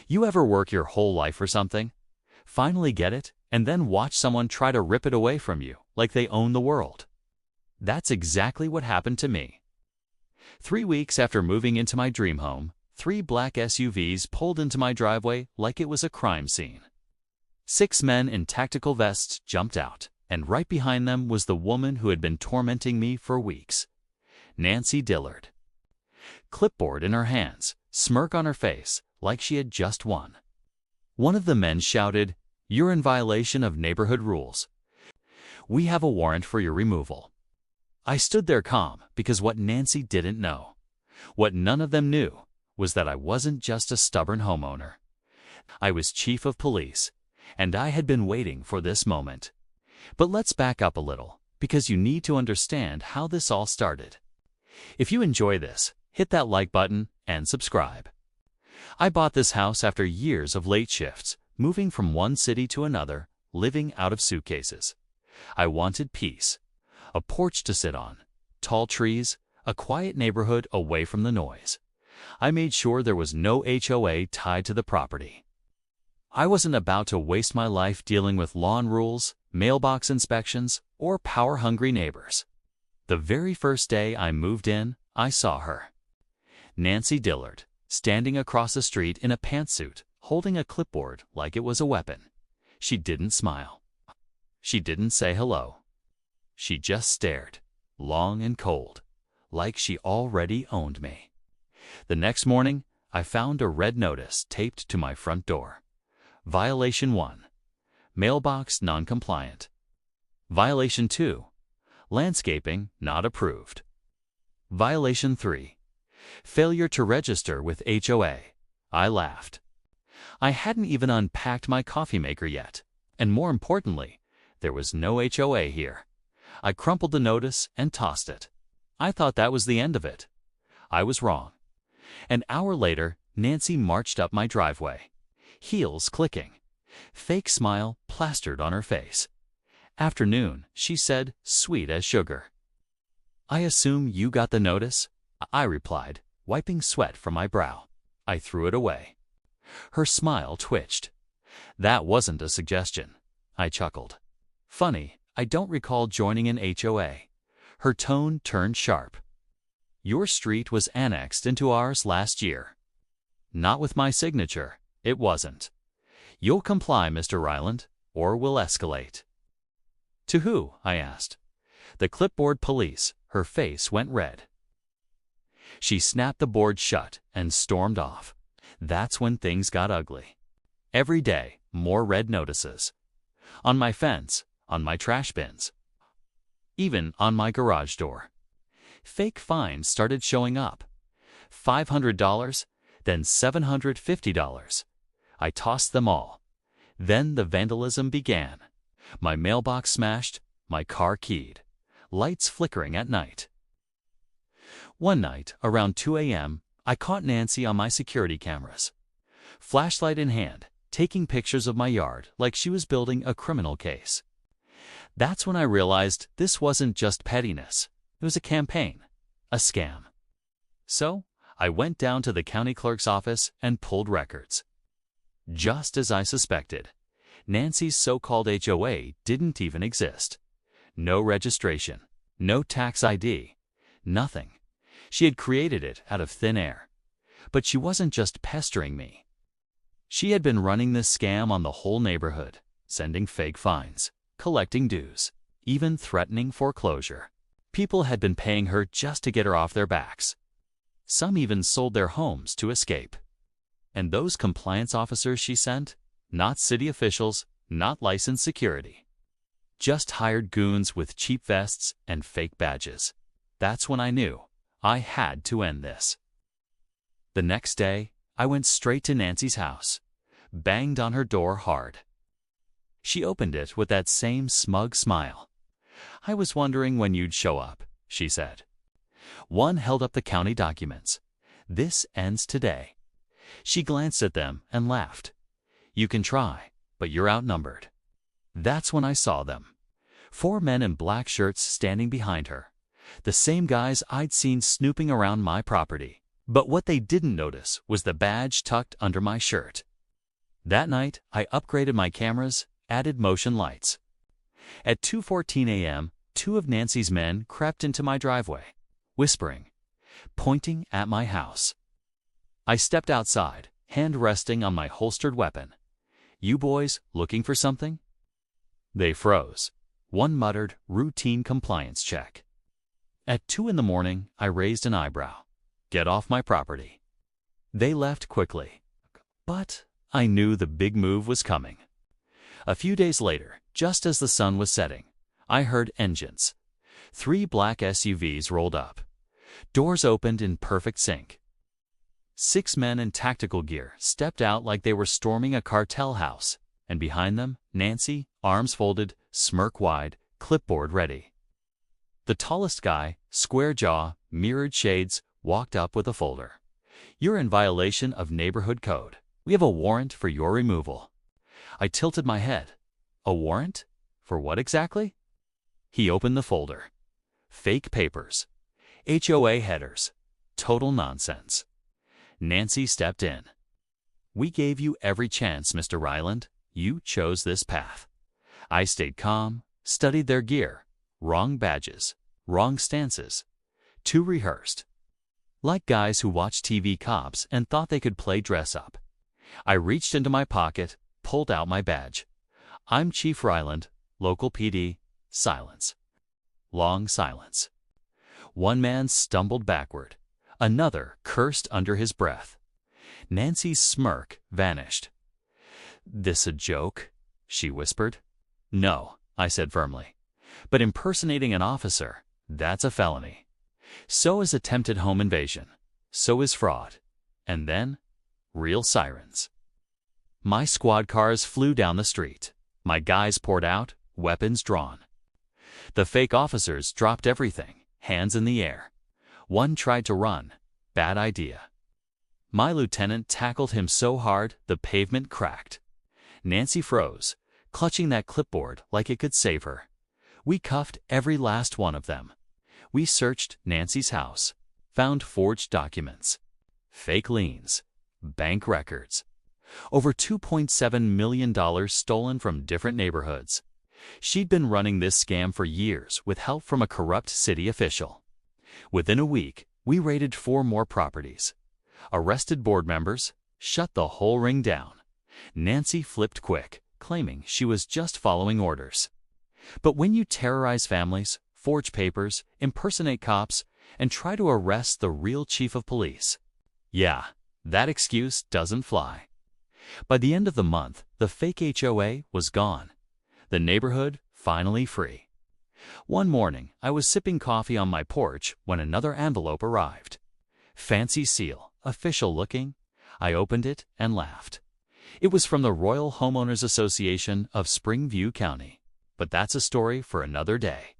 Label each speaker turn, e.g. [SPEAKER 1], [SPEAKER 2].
[SPEAKER 1] You ever work your whole life for something, finally get it, and then watch someone try to rip it away from you like they own the world? That's exactly what happened to me. 3 weeks after moving into my dream home, 3 black SUVs pulled into my driveway like it was a crime scene. 6 men in tactical vests jumped out, and right behind them was the woman who had been tormenting me for weeks, Nancy Dillard. Clipboard in her hands, smirk on her face, like she had just won. One of the men shouted, "You're in violation of neighborhood rules. We have a warrant for your removal." I stood there calm because what Nancy didn't know, what none of them knew, was that I wasn't just a stubborn homeowner. I was chief of police, and I had been waiting for this moment. But let's back up a little, because you need to understand how this all started. If you enjoy this, hit that like button and subscribe. I bought this house after years of late shifts, moving from one city to another, living out of suitcases. I wanted peace, a porch to sit on, tall trees, a quiet neighborhood away from the noise. I made sure there was no HOA tied to the property. I wasn't about to waste my life dealing with lawn rules, mailbox inspections, or power-hungry neighbors. The very first day I moved in, I saw her. Nancy Dillard, standing across the street in a pantsuit, holding a clipboard like it was a weapon. She didn't smile. She didn't say hello. She just stared, long and cold, like she already owned me. The next morning, I found a red notice taped to my front door. Violation 1. Mailbox non-compliant. Violation 2. Landscaping not approved. Violation 3. Failure to register with HOA. I laughed. I hadn't even unpacked my coffee maker yet, and more importantly, there was no HOA here. I crumpled the notice and tossed it. I thought that was the end of it. I was wrong. An hour later, Nancy marched up my driveway, heels clicking, fake smile plastered on her face. "Afternoon," she said, sweet as sugar. "I assume you got the notice?" I replied, wiping sweat from my brow. I threw it away. Her smile twitched. "That wasn't a suggestion." I chuckled. "Funny, I don't recall joining an HOA." Her tone turned sharp. "Your street was annexed into ours last year." "Not with my signature, it wasn't." "You'll comply, Mr. Ryland, or we'll escalate." "To who?" I asked. "The clipboard police." Her face went red. She snapped the board shut and stormed off. That's when things got ugly. Every day, more red notices. On my fence, on my trash bins, even on my garage door. Fake fines started showing up. $500, then $750. I tossed them all. Then the vandalism began. My mailbox smashed, my car keyed, lights flickering at night. One night, around 2 a.m., I caught Nancy on my security cameras, flashlight in hand, taking pictures of my yard like she was building a criminal case. That's when I realized this wasn't just pettiness. It was a campaign, a scam. So, I went down to the county clerk's office and pulled records. Just as I suspected, Nancy's so-called HOA didn't even exist. No registration, no tax ID, nothing. She had created it out of thin air. But she wasn't just pestering me. She had been running this scam on the whole neighborhood, sending fake fines, collecting dues, even threatening foreclosure. People had been paying her just to get her off their backs. Some even sold their homes to escape. And those compliance officers she sent? Not city officials, not licensed security. Just hired goons with cheap vests and fake badges. That's when I knew I had to end this. The next day, I went straight to Nancy's house, banged on her door hard. She opened it with that same smug smile. "I was wondering when you'd show up," she said. One held up the county documents. "This ends today." She glanced at them and laughed. "You can try, but you're outnumbered." That's when I saw them. 4 men in black shirts standing behind her. The same guys I'd seen snooping around my property. But what they didn't notice was the badge tucked under my shirt. That night, I upgraded my cameras, added motion lights. At 2:14 a.m., two of Nancy's men crept into my driveway, whispering, pointing at my house. I stepped outside, hand resting on my holstered weapon. "You boys looking for something?" They froze. One muttered, "Routine compliance check." At 2 in the morning, I raised an eyebrow. "Get off my property." They left quickly. But I knew the big move was coming. A few days later, just as the sun was setting, I heard engines. 3 black SUVs rolled up. Doors opened in perfect sync. 6 men in tactical gear stepped out like they were storming a cartel house, and behind them, Nancy, arms folded, smirk wide, clipboard ready. The tallest guy, square jaw, mirrored shades, walked up with a folder. "You're in violation of neighborhood code. We have a warrant for your removal." I tilted my head. "A warrant? For what exactly?" He opened the folder. Fake papers. HOA headers. Total nonsense. Nancy stepped in. "We gave you every chance, Mr. Ryland. You chose this path." I stayed calm, studied their gear. Wrong badges. Wrong stances. Too rehearsed. Like guys who watched TV cops and thought they could play dress up. I reached into my pocket, pulled out my badge. "I'm Chief Ryland, local PD." Silence. Long silence. One man stumbled backward. Another cursed under his breath. Nancy's smirk vanished. "This a joke?" she whispered. "No," I said firmly. "But impersonating an officer, that's a felony. So is attempted home invasion. So is fraud. And then, real sirens." My squad cars flew down the street. My guys poured out, weapons drawn. The fake officers dropped everything, hands in the air. One tried to run. Bad idea. My lieutenant tackled him so hard the pavement cracked. Nancy froze, clutching that clipboard like it could save her. We cuffed every last one of them. We searched Nancy's house, found forged documents, fake liens, bank records. Over $2.7 million stolen from different neighborhoods. She'd been running this scam for years with help from a corrupt city official. Within a week, we raided 4 more properties. Arrested board members, shut the whole ring down. Nancy flipped quick, claiming she was just following orders. But when you terrorize families, forge papers, impersonate cops, and try to arrest the real chief of police, yeah, that excuse doesn't fly. By the end of the month, the fake HOA was gone. The neighborhood finally free. One morning, I was sipping coffee on my porch when another envelope arrived. Fancy seal, official looking. I opened it and laughed. It was from the Royal Homeowners Association of Springview County. But that's a story for another day.